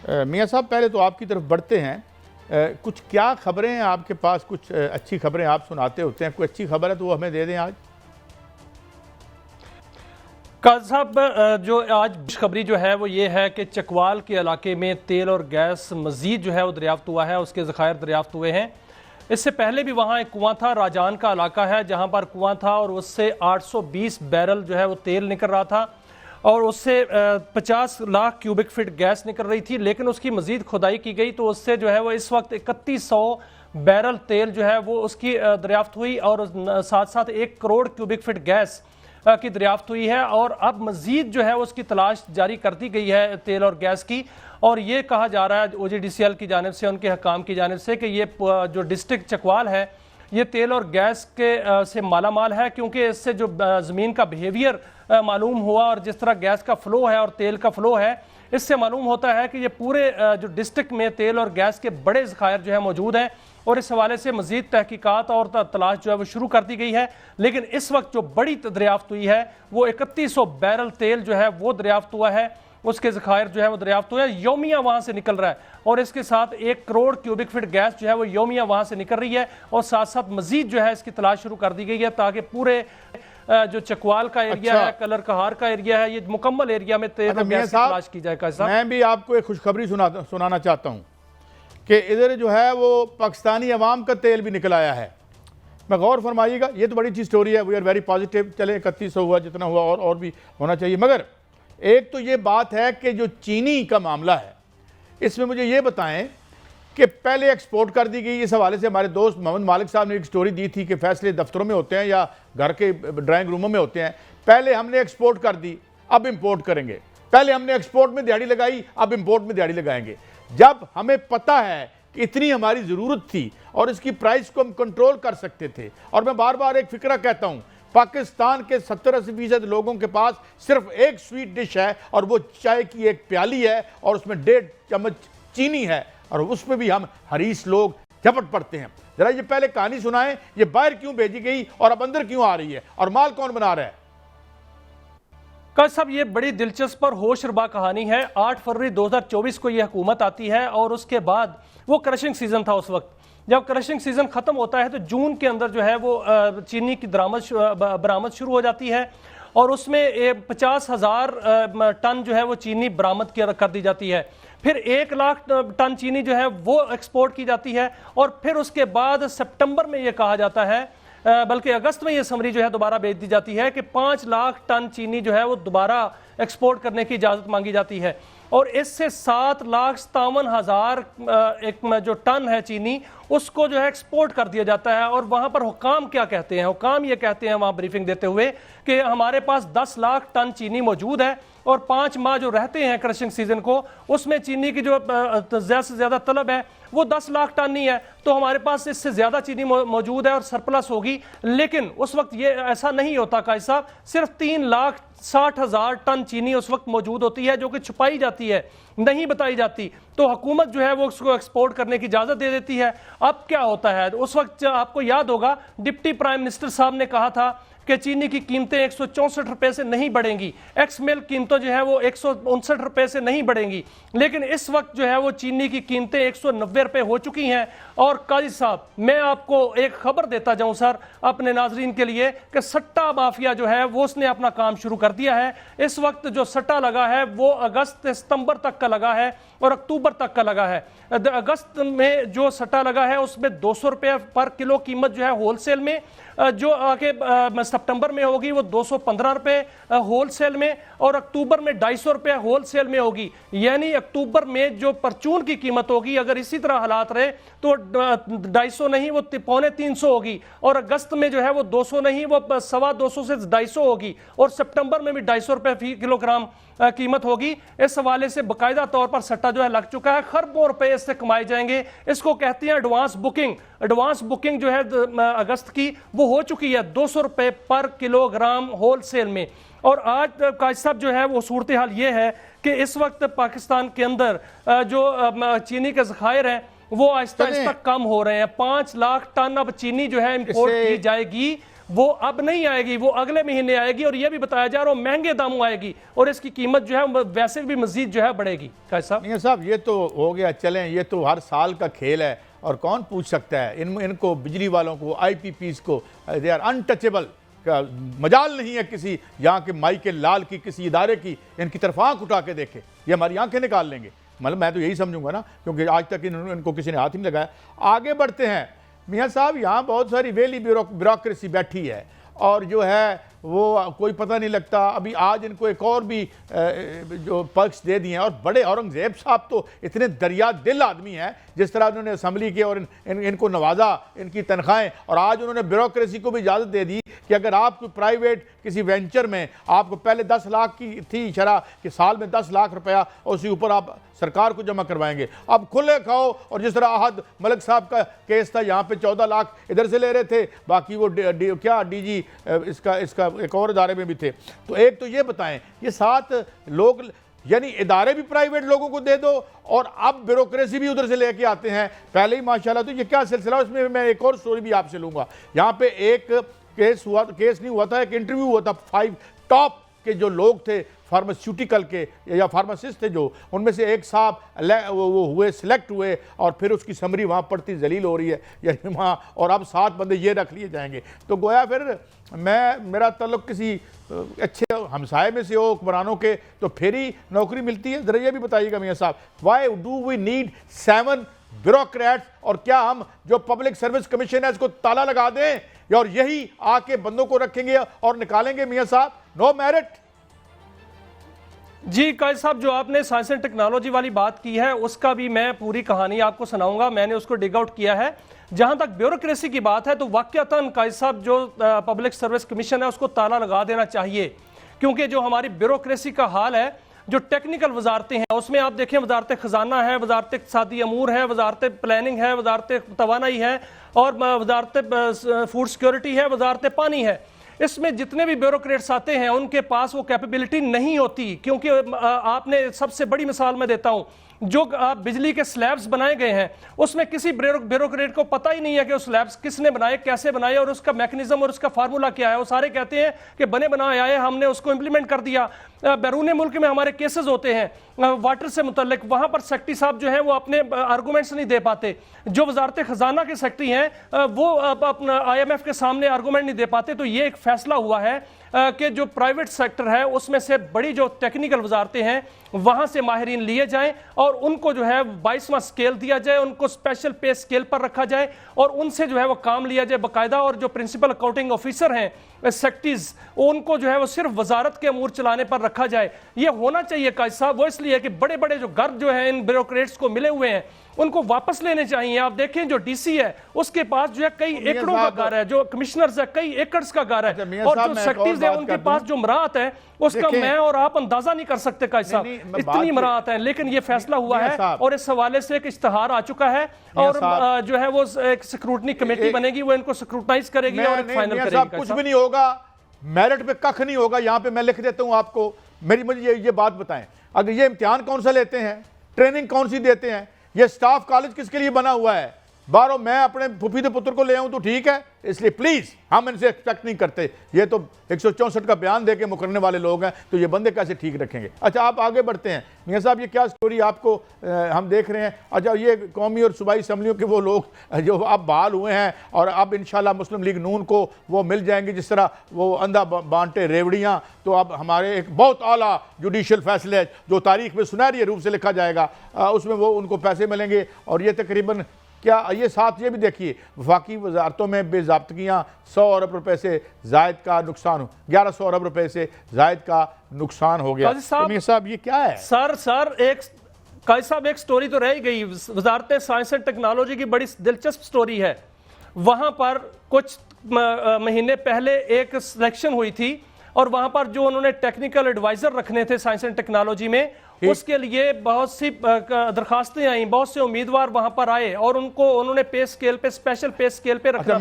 मियाँ साहब, पहले तो आपकी तरफ बढ़ते हैं। कुछ क्या खबरें हैं आपके पास? कुछ अच्छी खबरें आप सुनाते होते हैं, कोई अच्छी खबर है तो वो हमें दे दें आज। काजी साहब, जो आज खुशखबरी जो है वो ये है कि चकवाल के इलाके में तेल और गैस मजीद जो है वो दरियाफ्त हुआ है, उसके ज़खायर दरियाफ्त हुए हैं। इससे पहले भी वहाँ एक कुआं था, राजान का इलाका है जहाँ पर कुआं था, और उससे 820 बैरल जो है वो तेल निकल रहा था और उससे 50 लाख क्यूबिक फीट गैस निकल रही थी। लेकिन उसकी मजीद खुदाई की गई तो उससे जो है वो इस वक्त 3100 बैरल तेल जो है वो उसकी दरियाफ्त हुई, और साथ साथ 1 करोड़ क्यूबिक फीट गैस की दरियाफ्त हुई है। और अब मजीद जो है उसकी तलाश जारी कर दी गई है तेल और गैस की। और ये कहा जा रहा है OGDCL की जानिब से, उनके हकाम की जानिब से, कि ये जो डिस्ट्रिक्ट चकवाल है ये तेल और गैस के से माला माल है, क्योंकि इससे जो ज़मीन का बिहेवियर मालूम हुआ और जिस तरह गैस का फ़्लो है और तेल का फ़्लो है, इससे मालूम होता है कि ये पूरे जो डिस्ट्रिक्ट में तेल और गैस के बड़े ज़खायर जो है मौजूद हैं। और इस हवाले से मजीद तहकीकात और तलाश जो है वो शुरू कर दी गई है। लेकिन इस वक्त जो बड़ी दरियाफ्त हुई है वो 3100 बैरल तेल जो है वो दरियाफ्त हुआ है, उसके ज़खायर जो है वो दरियाफ्त हुआ है, योमिया वहाँ से निकल रहा है। और इसके साथ 1 करोड़ क्यूबिक फीट गैस जो है वो योमिया वहाँ से निकल रही है, और साथ साथ मजीद जो है इसकी तलाश शुरू कर दी गई है, ताकि पूरे जो चकवाल का एरिया है, कलर कहार का एरिया है, ये मुकम्मल एरिया में तेल और गैस की तलाश की जाए। मैं भी आपको एक खुशखबरी सुनाना चाहता हूँ कि इधर जो है वो पाकिस्तानी अवाम का तेल भी निकल आया है। मैं गौर फरमाइएगा, ये तो बड़ी अच्छी स्टोरी है। We are very positive. चले 3100 हुआ, जितना हुआ और भी होना चाहिए। मगर एक तो ये बात है कि जो चीनी का मामला है, इसमें मुझे ये बताएं कि पहले एक्सपोर्ट कर दी गई। इस हवाले से हमारे दोस्त मोहम्मद मालिक साहब ने एक स्टोरी दी थी कि फैसले दफ्तरों में होते हैं या घर के ड्राइंग रूमों में होते हैं। पहले हमने एक्सपोर्ट कर दी, अब इंपोर्ट करेंगे। पहले हमने एक्सपोर्ट में दिहाड़ी लगाई, अब इंपोर्ट में दिहाड़ी लगाएंगे। जब हमें पता है कि इतनी हमारी ज़रूरत थी और इसकी प्राइस को हम कंट्रोल कर सकते थे। और मैं बार बार एक फिक्रा कहता हूँ, पाकिस्तान के 70-80% लोगों के पास सिर्फ एक स्वीट डिश है, और वो चाय की एक प्याली है, और उसमें 1.5 चम्मच चीनी है, और उसमें भी हम हरीस लोग झपट पड़ते हैं। जरा ये पहले कहानी सुनाएं, ये बाहर क्यों भेजी गई और अब अंदर क्यों आ रही है, और माल कौन बना रहा है? काजी साहब, ये बड़ी दिलचस्प और होशरबा कहानी है। 8 फरवरी 2024 को ये हुकूमत आती है, और उसके बाद वो क्रशिंग सीजन था। उस वक्त जब क्रशिंग सीजन खत्म होता है तो जून के अंदर जो है वो चीनी की बरामद शुरू हो जाती है, और उसमें 50,000 टन जो है वो चीनी बरामद कर दी जाती है। फिर 1 लाख टन चीनी जो है वो एक्सपोर्ट की जाती है, और फिर उसके बाद सितंबर में ये कहा जाता है, बल्कि अगस्त में ये समरी जो है दोबारा भेज दी जाती है कि 5 लाख टन चीनी जो है वो दोबारा एक्सपोर्ट करने की इजाज़त मांगी जाती है। और इससे 7,57,000 एक जो टन है चीनी, उसको जो है एक्सपोर्ट कर दिया जाता है। और वहाँ पर हुकाम क्या कहते हैं? हुकाम ये कहते हैं वहाँ ब्रीफिंग देते हुए कि हमारे पास 10 लाख टन चीनी मौजूद है, और 5 माह जो रहते हैं क्रशिंग सीजन को, उसमें चीनी की जो ज़्यादा से ज़्यादा तलब है वो 10 लाख टन ही है, तो हमारे पास इससे ज़्यादा चीनी मौजूद है और सरप्लस होगी। लेकिन उस वक्त ये ऐसा नहीं होता काजी साहब, सिर्फ 3,60,000 टन चीनी उस वक्त मौजूद होती है, जो कि छुपाई जाती है, नहीं बताई जाती। तो हुकूमत जो है वो उसको एक्सपोर्ट करने की इजाज़त दे देती है। अब क्या होता है, उस वक्त आपको याद होगा डिप्टी प्राइम मिनिस्टर साहब ने कहा था कि चीनी की कीमतें 164 रुपए से नहीं बढ़ेंगी, एक्स मिल कीमतें जो है वो 159 रुपए से नहीं बढ़ेंगी। लेकिन इस वक्त जो है वो चीनी की कीमतें 190 रुपए हो चुकी हैं। और काजी साहब, मैं आपको एक खबर देता जाऊं सर अपने नाजरीन के लिए, कि सट्टा माफिया जो है वो उसने अपना काम शुरू कर दिया है। इस वक्त जो सट्टा लगा है वो अगस्त सितंबर तक का लगा है और अक्टूबर तक का लगा है। अगस्त में जो सट्टा लगा है उसमें 200 रुपये पर किलो कीमत जो है होलसेल में, जो आगे सितंबर में होगी वो 215 रुपये होलसेल में, और अक्टूबर में 250 रुपये होलसेल में होगी। यानी अक्टूबर में जो परचून की कीमत होगी, अगर इसी तरह हालात रहे तो 250 नहीं वो 250 होगी, और अगस्त में जो है वो 200 नहीं वो 225 से 250 होगी, और सितंबर में भी 250 रुपये फी किलोग्राम कीमत होगी। इस हवाले से बाकायदा तौर पर सट्टा जो है लग चुका है, खरबों रुपए इससे कमाए जाएंगे। इसको कहते हैं एडवांस बुकिंग। एडवांस बुकिंग जो है अगस्त की वो हो चुकी है 200 रुपए पर किलोग्राम होलसेल में। और आज काजी साहब जो है वो सूरत हाल ये है कि इस वक्त पाकिस्तान के अंदर जो चीनी के ज़खायर हैं वो आहिस्ता आहिस्ता कम हो रहे हैं। 5 लाख टन अब चीनी जो है इंपोर्ट की जाएगी वो अब नहीं आएगी, वो अगले महीने आएगी, और ये भी बताया जा रहा है महंगे दामों आएगी और इसकी कीमत जो है वैसे भी मजीद जो है बढ़ेगी। कैसा मियां साहब, ये तो हो गया, चलें, ये तो हर साल का खेल है और कौन पूछ सकता है इनको, बिजली वालों को, IPPs को, दे आर अनटचेबल का मजाल नहीं है किसी यहाँ के माई के लाल की, किसी इदारे की इनकी तरफ आंख उठा के देखे, ये हमारी आंखें निकाल लेंगे। मतलब मैं तो यही समझूंगा ना, क्योंकि आज तक इनको किसी ने हाथ ही नहीं लगाया। आगे बढ़ते हैं मियां साहब, यहाँ बहुत सारी वेली ब्यूरोक्रेसी बैठी है और जो है वो कोई पता नहीं लगता। अभी आज इनको एक और भी जो पक्ष दे दिए हैं, और बड़े औरंगजेब साहब तो इतने दरिया दिल आदमी हैं, जिस तरह उन्होंने असम्बली की और इनको नवाजा, इनकी तनख्वाहें, और आज उन्होंने ब्यूरोक्रेसी को भी इजाज़त दे दी कि अगर आप कोई प्राइवेट किसी वेंचर में, आपको पहले 10 लाख की थी शरह कि साल में 10 लाख रुपया और उसके ऊपर आप सरकार को जमा करवाएंगे, अब खुले खाओ। और जिस तरह आहद मलिक साहब का केस था, यहाँ पे 14 लाख इधर से ले रहे थे, बाकी वो क्या DG इसका एक और इदारे में भी थे। तो एक तो ये बताएं, ये 7 लोग, यानी इदारे भी प्राइवेट लोगों को दे दो और अब ब्यूरोक्रेसी भी उधर से लेके आते हैं पहले ही, माशाल्लाह। तो ये क्या सिलसिला? उसमें मैं एक और स्टोरी भी आपसे लूंगा। यहाँ पे एक केस नहीं हुआ था, एक इंटरव्यू हुआ था 5 टॉप के जो लोग थे फार्मास्यूटिकल के या फार्मासिस्ट थे जो, उनमें से एक साहब वो हुए, सिलेक्ट हुए, और फिर उसकी समरी वहाँ पड़ती जलील हो रही है यानी वहाँ, और अब 7 बंदे ये रख लिए जाएंगे। तो गोया फिर मेरा ताल्लुक किसी अच्छे हमसाए में से हो हुक्मरानों के, तो फिर ही नौकरी मिलती है। जरा ये भी बताइएगा मियाँ साहब, why do we need 7 bureaucrats? और क्या हम जो पब्लिक सर्विस कमीशन है इसको ताला लगा दें और यही आके बंदों को रखेंगे और निकालेंगे? मियाँ साहब, नो मेरिट। जी कायद साहब, जो आपने साइंस एंड टेक्नोलॉजी वाली बात की है उसका भी मैं पूरी कहानी आपको सुनाऊंगा। मैंने उसको डिग आउट किया है। जहां तक ब्यूरोक्रेसी की बात है तो वाकयातन कायद साहब जो पब्लिक सर्विस कमीशन है उसको ताला लगा देना चाहिए, क्योंकि जो हमारी ब्यूरोक्रेसी का हाल है, जो टेक्निकल वजारतें हैं उसमें आप देखें, वजारत खजाना है, वजारत इक़्तिसादी अमूर है, वजारत प्लानिंग है, वजारत तवानाई है, और वजारत फूड सिक्योरिटी है, वजारत पानी है। इसमें जितने भी ब्यूरोक्रेट्स आते हैं उनके पास वो कैपेबिलिटी नहीं होती, क्योंकि आपने सबसे बड़ी मिसाल मैं देता हूं, जो बिजली के स्लैब्स बनाए गए हैं उसमें किसी ब्यूरोक्रेट को पता ही नहीं है कि वो स्लैब्स किसने बनाए, कैसे बनाए और उसका मैकेनिज्म और उसका फार्मूला क्या है। वो सारे कहते हैं कि बने बनाए आए, हमने उसको इंप्लीमेंट कर दिया। बैरून मुल्क में हमारे केसेस होते हैं वाटर से मुतल्लिक, वहां पर सेक्रेटरी साहब जो हैं वो अपने आर्गूमेंट्स नहीं दे पाते। जो वजारत खजाना के सेक्रेटरी हैं वो अपना IMF के सामने आर्गूमेंट नहीं दे पाते। तो ये एक फैसला हुआ है कि जो प्राइवेट सेक्टर है उसमें से बड़ी जो टेक्निकल वजारतें हैं वहां से माहिरीन लिए जाएं और उनको जो है 22वां स्केल दिया जाए, उनको स्पेशल पे स्केल पर रखा जाए और उनसे जो है वो काम लिया जाए बाकायदा। और जो प्रिंसिपल अकाउंटिंग ऑफिसर हैं सेक्रेटरीज, उनको जो है वो सिर्फ वजारत के अमूर चलाने पर रखा जाए। ये होना चाहिए कायद साहब। वो इसलिए कि बड़े बड़े जो घर जो है इन ब्यूरोक्रेट्स को मिले हुए हैं उनको वापस लेने चाहिए। आप देखें जो DC है उसके पास जो है कई एकड़ों का घर है, जो कमिश्नर्स है कई एकड़ का घर है, और जो सेक्रेटरीज है उनके पास जो मराहत है उसका मैं और आप अंदाजा नहीं कर सकते कायद साहब, इतनी मराहत है। लेकिन ये फैसला हुआ है और इस हवाले से एक इश्तिहार आ चुका है और जो है वो एक स्क्रूटनी कमेटी बनेगी, वो इनको स्क्रूटनाइज करेगी और फाइनल करेगी। कुछ भी नहीं होगा, मेरिट पे कख नहीं होगा। यहाँ पे मैं लिख देता हूँ आपको, मुझे ये बात बताएं, अगर ये इम्तिहान कौन सा लेते हैं, ट्रेनिंग कौन सी देते हैं, ये स्टाफ कॉलेज किसके लिए बना हुआ है? बारो मैं अपने फुफीदे पुत्र को ले आऊं तो ठीक है, इसलिए प्लीज हम इनसे एक्सपेक्ट नहीं करते। ये तो 164 का बयान देके मुकरने वाले लोग हैं, तो ये बंदे कैसे ठीक रखेंगे? अच्छा, आप आगे बढ़ते हैं मियां साहब, ये क्या स्टोरी आपको हम देख रहे हैं? अच्छा, ये कौमी और सूबाई असम्बलियों के वो लोग जो अब बहाल हुए हैं और अब इंशाल्लाह मुस्लिम लीग नून को वो मिल जाएंगे, जिस तरह वो अंधा बांटे रेवड़ियाँ। तो अब हमारे एक बहुत आला जुडिशल फैसले जो तारीख में सुनहरी रूप से लिखा जाएगा, उसमें वो उनको पैसे मिलेंगे। और ये तकरीबन क्या ये साथ ये भी देखिए, वफाकी वजारतों में बेज़ाब्तगियाँ 100 अरब रुपए से जायद का नुकसान, 1100 अरब रुपए से जायद का नुकसान हो गया। साहब ये क्या है? सर एक कायद साहब एक स्टोरी तो रह गई। वजारत साइंस एंड टेक्नोलॉजी की बड़ी दिलचस्प स्टोरी है। वहां पर कुछ महीने पहले एक सिलेक्शन हुई थी और वहां पर जो उन्होंने टेक्निकल एडवाइजर रखने थे साइंस एंड टेक्नोलॉजी में, उसके लिए बहुत सी दरखास्तें आई, बहुत से उम्मीदवार वहां पर आए और उनको उन्होंने पे स्केल पे, स्पेशल पे स्केल पे रखा।